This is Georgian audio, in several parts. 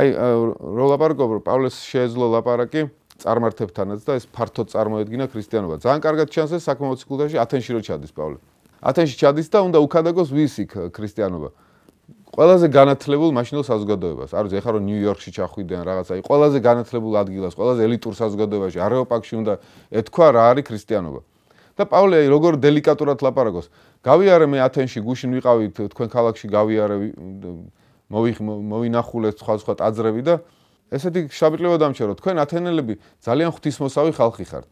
აი რო ლაპარაკობ, რომ პავლეს შეეძლო ლაპარაკი წარმართებთანაც და ეს ფართოდ წარმოედგინა ქრისტიანობა. ძალიან კარგად ჩანს ეს საქმე მოციქულთაში ათენში რო ჩადის პავლე. ათენში ჩადის და უნდა უქადაგოს ვის იქ ქრისტიანობა. ყველაზე განათლებულ მაშინდელ საზოგადოებას. არ ვიცი, ეხლა რომ ნიუ-იორკში ჩახვიდიან რაღაცა, ყველაზე განათლებულ ადგილას, ყველაზე ელიტურ საზოგადოებაში, არეოპაგში უნდა ეთქვა რა არის ქრისტიანობა. და პავლე როგორ დელიკატურად ლაპარაკობს. გავიარე მე ათენში, გუშინ ვიყავით თქვენ ქალაქში გავიარე, მოვინახულეთ სხვა ტაძრები და ესეთი შაბიკლება დამჩერო. თქვენ ათენელები ძალიან ღვთისმოსავი ხალხი ხართ.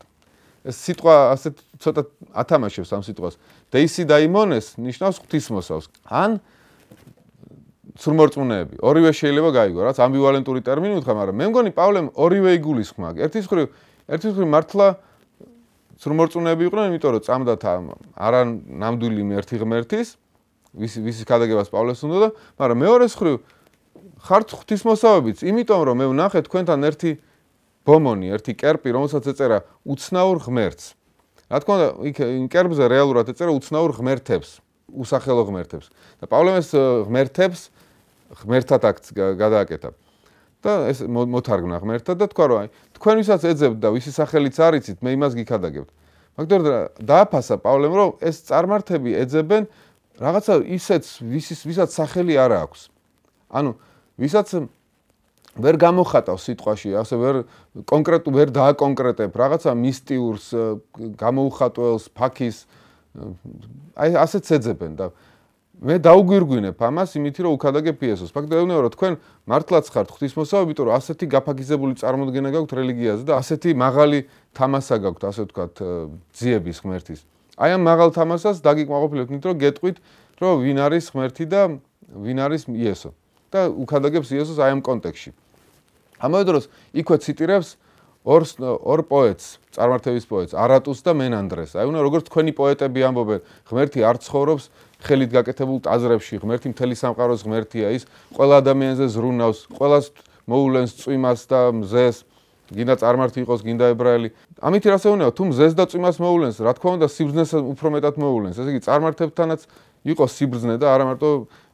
ეს სიტყვა ასე ცოტა ათამაშებს ამ სიტყვას. Deisi daimones ნიშნავს ღვთისმოსავს. ან სრულმორწმუნეები. ორივე შეიძლება გაიგო, რაც ამბივალენტური ტერმინი უთხრა, მაგრამ მე მგონი პავლემ ორივე იგულისხმა. ერთის მხრივ მართლა სრულმორწმუნეები იყვნენ, იმიტომ რომ წამდათ არა ნამდვილი ერთი ღმერთის, ვის ქადაგებას პავლეს უნდა და, მაგრამ მეორეს მხრივ ხართ ღვთისმოსავებიც, იმიტომ რომ მე ვნახე თქვენთან ერთი ბომონი, ერთი კერპი, რომელსაც ეწერა უცნაურ ღმერთს. რა თქმა უნდა, იმ კერპზე რეალურად ეწერა უცნაურ ღმერთებს, უსახელო ღმერთებს. და პავლემ ეს ღმერთებს ღმერთად აქ გადააკეთა. და ეს მოთარგმნა ღმერთად და თქვა რომ თქვენ ვისაც ეძებთ და ვისი სახელიც არიცით, მე იმას გიქადაგებთ. მაგრამ დააფასა პავლემ რომ ეს წარმართები ეძებენ რაღაცა ისეც ვისაც სახელი არ აქვს. ანუ ვისაც ვერ გამოხატავს სიტყვაში, ასე ვერ დააკონკრეტებ რაღაცა მისტიურს, გამოუხატველს, ფაქის, აი ასეც ეძებენ და მე დაუგვირგვინებ ამას, იმითი რომ უქადაგებ იესოს. ფაქტობრივად ეუბნება რომ თქვენ მართლაც ხართ ღვთისმოსავი, იმიტომ რომ ასეთი გაფაქიზებული წარმოდგენა გაქვთ რელიგიაზე და ასეთი მაღალი თამასა გაქვთ, ასე ვთქვათ, ძიების ღმერთის. აი ამ მაღალ თამასას დაგიკმაყოფილებთ, იმიტომ რომ გეტყვით, რომ ვინ არის ღმერთი და ვინ არის იესო. და უქადაგებს იესოს აი ამ კონტექსტში. ამავე დროს იქვე ციტირებს ორ პოეტს, წარმართების პოეტს, არატუს და მენანდრეს. აი უნდა როგორც თქვენი პოეტები ამბობენ, ღმერთი არ ცხოვრობს ხელით გაკეთებულ ტაძრებში, ღმერთი მთელი სამყაროს ღმერთია, ის ყველა ადამიანზე ზრუნავს, ყველას მოულენს წვიმას და მზეს, გინდა წარმართი იყოს, გინდა ებრაელი. ამით რას ეუბნება, თუ მზეს და წვიმას მოულენს, რა თქმა უნდა, სიბრძნეს უფრო მეტად მოულენს. ესე იგი, წარმართებთანაც იყო სიბრძნე და არა მარტო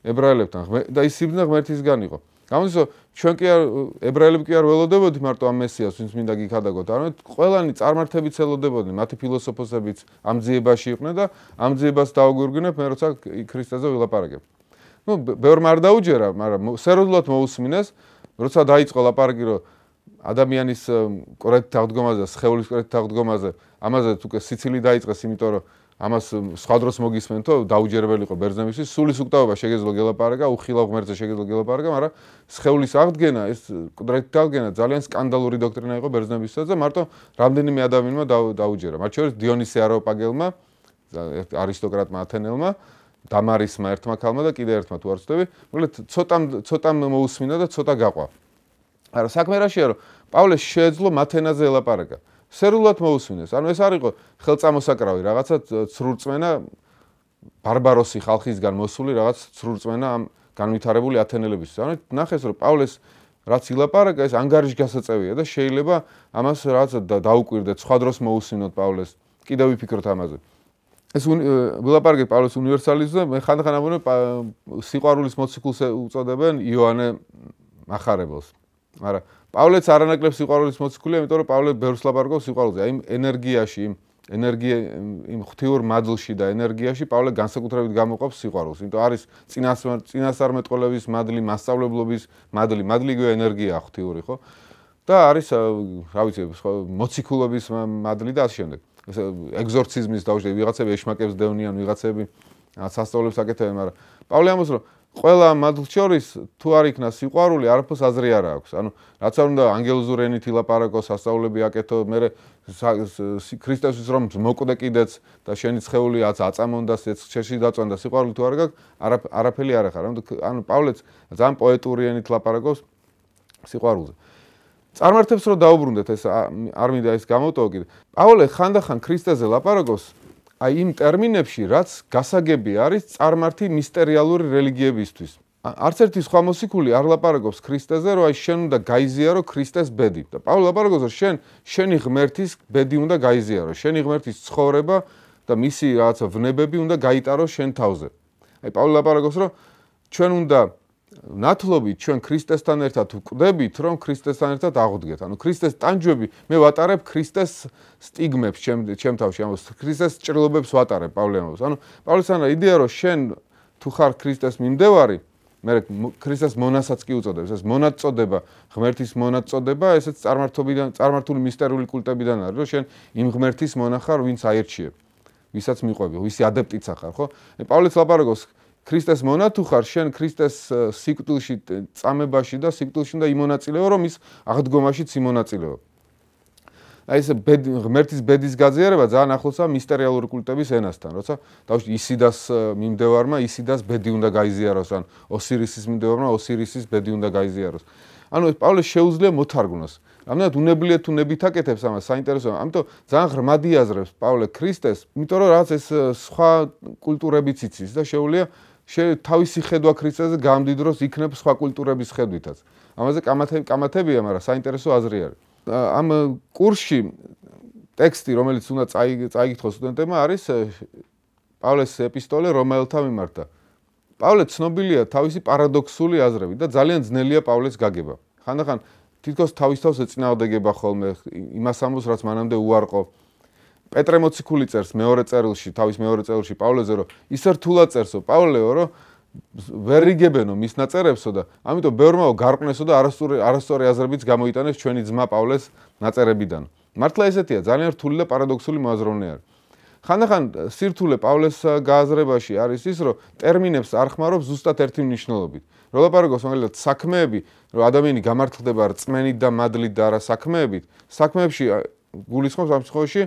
ებრაელებთან და ის სიბრძნე ღმერთისგან იყო. გამოდის რომ ჩვენ კი არ ებრაელები კი არ ველოდებოდით მარტო ამ მესიას, ვინც მინდა გიქადაგოთ, არამედ ყველანი წარმართებიც ელოდებოდნენ, მათი ფილოსოფოსებიც ამ ძიებაში იყვნენ და ამ ძიებას დაუგვირგვინებ მე როცა ქრისტეზე ვილაპარაკებ. ნუ ბევრმა არ დაუჯერა, მაგრამ სერიოზულად მოусმინეს, როცა დაიწყო ლაპარაკი რომ ადამიანის კორექტ აღდგომაზე, სხეულის კორექტ აღდგომაზე, ამაზე უკვე სიცილი დაიწყეს, იმიტომ რომ ამას სხვა დროს მოგისმენთო, დაუჯერებელი იყო ბერძნებისთვის, სულის უკტავება შეგეძლო გელაპარაკა, უხილავ ღმერთზე შეგეძლო გელაპარაკა, მაგრამ სხეულის აღდგენა, ეს კორექტ აღდგენა ძალიან სკანდალური დოქტრინა იყო ბერძნებისთვისაც და მარტო რამდენიმე ადამიანმა დაუჯერა. მათ შორის დიონისე არეოპაგელმა, არისტოკრატმა ათენელმა, დამარისმა ერთმა ქალმა და კიდე ერთმა თუ არ ვცდები, მოკლედ ცოტა მოусმინა და ცოტა გაყვა. არა, საქმე რაშია, რომ პავლეს შეეძლო მათენაზე ელაპარაკა. სერიოზულად მოусმინეს. ანუ ეს არ იყო ხელწამოსაკრავი, რაღაცა ცრურწმენა ბარბაროსი ხალხისგან მოსული რაღაც ცრურწმენა ამ განვითარებული ათენელებისთვის. ანუ ნახეს რომ პავლეს რაც ილაპარაკა, ეს ანგარიშგასაწევია და შეიძლება ამას რაღაცა დაუკვირდეთ, სხვა დროს მოусმინოთ პავლეს. კიდევ ვიფიქროთ ამაზე. ეს ვილაპარაკეთ პავლეს უნივერსალიზმზე, მე ხანდახან ამბობენ სიყვარულის მოციქულს უწოდებენ იოანე მახარებელს. მაგრამ პავლეც არანაკლებ სიყვარულის მოციქულია, იმიტომ რომ პავლე ბევრს ლაპარაკობს სიყვარულზე. აი ენერგიაში, იმ ღვთიურ მადლში და ენერგიაში პავლე განსაკუთრებით გამოყოფს სიყვარულს. იმიტომ არის წინასწარმეტყველების მადლი, მასწავლებლობის მადლი, მადლი იგივე ენერგიაა ღვთიური, ხო? და არის, რა ვიცი, მოციქულობის მადლი და ასე შემდეგ. ეგზორციზმის დაუშვები, ვიღაცები ეშმაკებს დევნიან, ვიღაცები სასწაულებს აკეთებენ, მაგრამ პავლე ამბობს, რომ ყველა მადლს შორის თუ არ იქნა სიყვარული, არაფერს აზრი არ აქვს. ანუ რაც არ უნდა ანგელოზურ ენით ილაპარაკოს, სასწაულები აკეთო, მე ქრისტესთვის რომ მოკვდე კიდეც და შენი სხეული აწამონ და შეში დაწვან და სიყვარული თუ არ გაქვს, არაფერი არ ახარ. ანუ პავლეც ძალიან პოეტური ენით ლაპარაკობს სიყვარულზე. წარმართებს რომ დაუბრუნდეთ, ეს არ მინდა ეს გამოვტოვო კიდე. პავლე ხანდახან ქრისტეზე ლაპარაკობს აი იმ ტერმინებში, რაც გასაგები არის წარმართი მისტერიალური რელიგიებისთვის. არც ერთი სხვა მოციქული არ ლაპარაკობს ქრისტეზე, რომ აი შენ უნდა გაიზიარო ქრისტეს ბედი. და პავლე ლაპარაკობს, რომ შენი ღმერთის ბედი უნდა გაიზიარო, შენი ღმერთის ცხოვრება და მისი რაღაცა ვნებები უნდა გაიტარო შენ თავზე. აი პავლე ლაპარაკობს, რომ ჩვენ უნდა ნათლობით ჩვენ ქრისტესთან ერთად ვკვდებით, რომ ქრისტესთან ერთად აღვდგეთ. ანუ ქრისტეს ტანჯვები მე ვატარებ ქრისტეს სტიგმებს ჩემ თავში, ანუ ქრისტეს ჭრილობებს ვატარებ პავლე ამბობს. ანუ პავლეს ანა იდეა რომ შენ თუ ხარ ქრისტეს მიმდევარი, მე ქრისტეს მონასაც კი უწოდებს. ეს მონაწოდება, ღმერთის მონაწოდება, ესეც წარმართული მისტერიული კულტებიდან არის, რომ შენ იმ ღმერთის მონა ხარ, ვინც აერჩიებ, ვისაც მიყვები, ვისი ადეპტიცა ხარ, ხო? პავლეს ლაპარაკობს ქრისტეს მონა თუ ხარ, შენ ქრისტეს სიკვდილში, წამებაში და სიკვდილში უნდა იმონაწილეო, რომ ის აღდგომაშიც იმონაწილეო. აი ეს ღმერთის ბედის გაზიარება ძალიან ახლოსაა მისტერიალური კულტების ენასთან, როცა დავში ისიდას მიმდევარმა ისიდას ბედი უნდა გაიზიაროს, ან ოსირისის მიმდევარმა ოსირისის ბედი უნდა გაიზიაროს. ანუ ეს პავლეს შეუძლია მოთარგმნოს. რამდენად უნებლიეთ თუ ნებით აკეთებს ამას, საინტერესოა. ამიტომ ძალიან ღრმად იაზრებს პავლე ქრისტეს, იმიტომ რომ რაღაც ეს სხვა კულტურებიც იცის და შეუძლია თავისი ხედვა ქრისტეზე გამდიდროს იქნებ სხვა კულტურების ხედვითაც. ამაზე კამათებია, მაგრამ საინტერესო აზრი არის. ამ კურსში ტექსტი, რომელიც უნდა წაიგითხოს სტუდენტებმა, არის პავლეს ეპისტოლე რომაელთა მიმართ. პავლე ცნობილია თავისი პარადოქსული აზრებით და ძალიან ძნელია პავლეს გაგება. ხანდახან თითქოს თავის თავს ეწინააღმდეგება ხოლმე იმას ამბობს, რაც მანამდე უარყო. პეტრე მოციქული წერს თავის მეორე წერილში პავლეზე, რომ ისე რთულად წერსო პავლეო, რომ ვერ იგებენო მის ნაწერებსო და ამიტომ ბევრმა გარყვნესო და არასწორი აზრებიც გამოიტანეს ჩვენი ძმა პავლეს ნაწერებიდან. მართლა ესეთია, ძალიან რთული და პარადოქსული მოაზროვნე არის. ხანდახან სირთულე პავლეს გააზრებაში არის ის, რომ ტერმინებს არ ხმარობს ზუსტად ერთი მნიშვნელობით. რო ლაპარაკობს მაგალითად საქმეები, რომ ადამიანი გამართლდება რწმენით და მადლით და არა საქმეებით, საქმეებში გულისხმობს ამ შემთხვევაში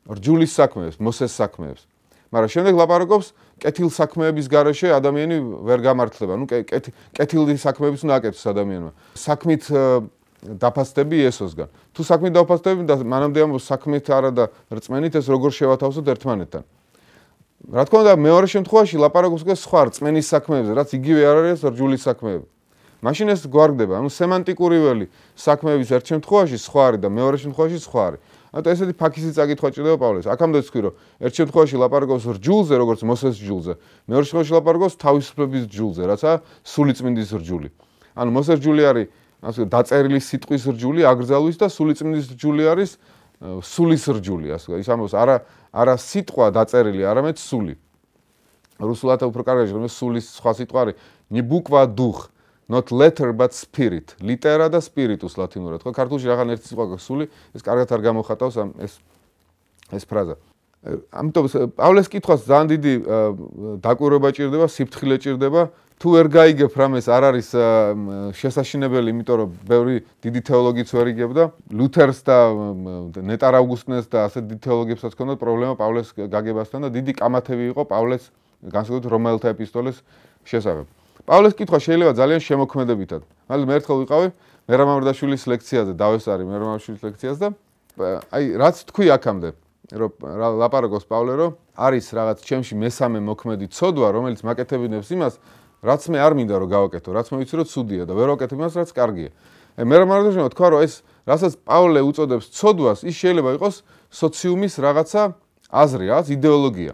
რჯულის საქმეებს, მოსეს საქმეებს. მაგრამ შემდეგ ლაპარაკობს კეთილ საქმეების გარეშე ადამიანი ვერ გამართლება. ნუ კეთილი საქმეების უნდა აკეთოს ადამიანმა. საქმით დაფასდები იესოსგან. თუ საქმით დაფასდები და მანამდე ამბობს საქმით არა და რწმენით, ეს როგორ შევათავსოთ ერთმანეთთან. რა თქმა უნდა, მეორე შემთხვევაში ლაპარაკობს უკვე სხვა რწმენის საქმეებზე, რაც იგივე არ არის რჯულის საქმეები. მაშინ ეს გვარგდება. ანუ სემანტიკური ველი საქმეების ერთ შემთხვევაში სხვა არის და მეორე შემთხვევაში სხვა არის. ანუ ესეთი ფაქიზი წაკითხვა ჭირდება პავლეს. აქამდე თქვი, რომ ერთ შემთხვევაში ლაპარაკობს რჯულზე, როგორც მოსეს რჯულზე. მეორე შემთხვევაში ლაპარაკობს თავისუფლების რჯულზე, რაცა სულიწმინდის რჯული. ანუ მოსეს რჯული არის ასე დაწერილი სიტყვის რჯული, აკრძალვის და სულიწმინდის რჯული არის სულის რჯული, ასე ის ამბობს, არა სიტყვა დაწერილი, არამედ სული. რუსულად უფრო კარგია, რომ სულის სხვა სიტყვა არის не буква дух, not letter but spirit. ლიტერა და სპირიტუს ლათინურად, ხო? ქართულში რაღაც ერთი სიტყვა გაქვს სული, ეს კარგად არ გამოხატავს ეს ფრაზა. ამიტომ პავლეს კითხვას ძალიან დიდი დაკვირვება ჭირდება, სიფრთხილე ჭირდება. თუ ვერ გაიგებ რამეს არ არის შესაშინებელი, იმიტომ რომ ბევრი დიდი თეოლოგიც ვერ იგებდა. ლუთერს და ნეტარ ავგუსტინეს და ასე დიდი თეოლოგებსაც ჰქონდათ პრობლემა პავლეს გაგებასთან და დიდი კამათები იყო პავლეს განსაკუთრებით რომაელთა ეპისტოლეს შესახებ. პავლეს კითხვა შეიძლება ძალიან შემოქმედებითად. მაგრამ მე ერთხელ ვიყავი მერამ მამრდაშვილის ლექციაზე, დავესწარი მერამ მამრდაშვილის ლექციას და აი რაც თქვი აქამდე, რომ ლაპარაკობს პავლე, რომ არის რაღაც ჩემში მესამე მოქმედი ცოდვა, რომელიც მაკეთებინებს იმას, რაც მე არ მინდა რომ გავაკეთო, რაც მე ვიცი რომ ცუდია და ვერ ვაკეთებ იმას, რაც კარგია. მერამ მამრდაშვილმა თქვა, რომ ეს რასაც პავლე უწოდებს ცოდვას, ის შეიძლება იყოს სოციუმის რაღაცა აზრი, რაღაც იდეოლოგია,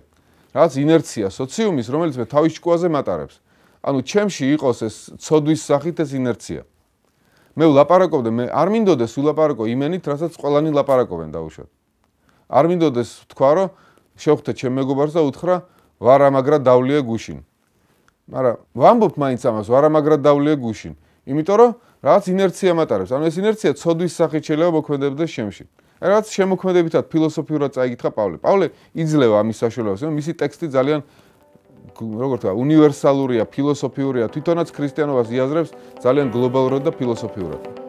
რაღაც ინერცია სოციუმის, რომელიც მე თავის ჭკუაზე მატარებს. ანუ ჩემში იყოს ეს ცოდვის სახით ეს ინერცია. მე ვლაპარაკობდე, მე არ მინდოდეს ვილაპარაკო იმენით, რასაც ყველანი ლაპარაკობენ დაუშვათ. არ მინდოდეს თქვა, რომ შევხვდე ჩემ მეგობარს და უთხრა, ვარა მაგრა დავლია გუშინ. მაგრამ ვამბობ მაინც ამას, ვარა მაგრა დავლია გუშინ. იმიტომ რომ რაღაც ინერცია მატარებს. ანუ ეს ინერცია ცოდვის სახით შეიძლება მოქმედებდეს ჩემში. აი რაღაც შემოქმედებითად ფილოსოფიურად წაიკითხა პავლე. პავლე იძლევა ამის საშუალებას, რომ მისი ტექსტი ძალიან როგორ თქვა, უნივერსალურია, ფილოსოფიურია, თვითონაც ქრისტიანობას იაზრებს ძალიან გლობალურად და ფილოსოფიურად.